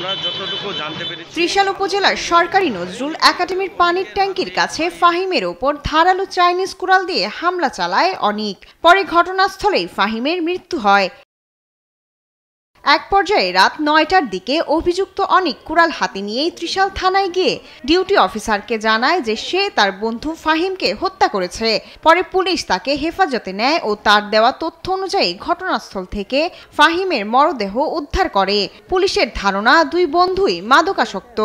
আমরা যতটুকু জানতে পেরেছি, ত্রিশাল উপজেলার সরকারি নজরুল একাডেমির পানির ট্যাঙ্কির কাছে ফাহিমের ওপর ধারালো চাইনিজ কুড়াল দিয়ে হামলা চালায় অনিক। পরে ঘটনাস্থলেই ফাহিমের মৃত্যু হয়। এক পর্যায়ে রাত ৯টার দিকে অভিযুক্ত অনিক কুড়াল হাতে নিয়েই ত্রিশাল থানায় গিয়ে ডিউটি অফিসারকে জানায় যে সে তার বন্ধু ফাহিমকে হত্যা করেছে। পরে পুলিশ তাকে হেফাজতে নেয় ও তার দেওয়া তথ্য অনুযায়ী ঘটনাস্থল থেকে ফাহিমের মরদেহ উদ্ধার করে। পুলিশের ধারণা দুই বন্ধুই মাদকাসক্ত।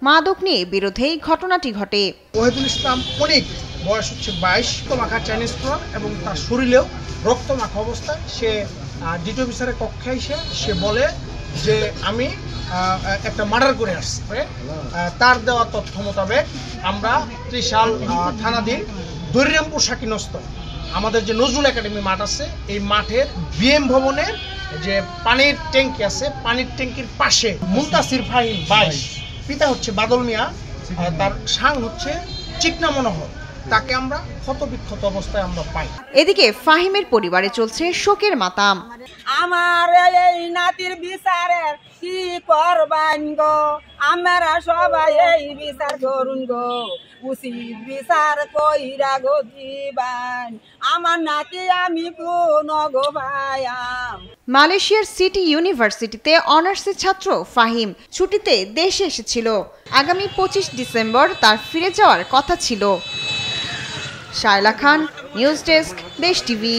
মাদক নিয়ে বিরোধেই ঘটনাটি ঘটে। ওহিদুল ইসলাম অনিক, বয়স হচ্ছে 22, মাখা চাইনিজ কুড়াল এবং তার শরীরেও রক্ত মাখা অবস্থায় সে ডিউটি অফিসারের কক্ষে এসে সে বলে যে আমি একটা মার্ডার করে আসছি। তার দেওয়া তথ্য মোতাবেক আমরা ত্রিশাল থানাধীন দৈরামপুর শাকিনস্ত আমাদের যে নজরুল একাডেমি মাঠ আছে, এই মাঠের বিএম ভবনের যে পানির ট্যাঙ্কি আছে, পানির ট্যাঙ্কির পাশে মুনতাসির ফাহিম 22, পিতা হচ্ছে বাদল মিয়া, তার সাং হচ্ছে চিকনা মনোহর, তাকে আমরা ক্ষতবিক্ষত অবস্থায় আমরা পাই। এদিকে ফাহিমের পরিবারে চলছে শোকের মাতাম। আমার এই নাতির বিচারের কি করবান গো, আমরা সবাই এই বিচার করুন গো, উচিত বিচার কইরা গো দিবান, আমার নাতি আমি কোন গো ভাইয়াম। মালয়েশিয়ার সিটি ইউনিভার্সিটিতে অনার্সের ছাত্র ফাহিম ছুটিতে দেশে এসেছিল। আগামী 25 ডিসেম্বর তার ফিরে যাওয়ার কথা ছিল। শায়লা খান, নিউজ ডেস্ক, দেশ টিভি।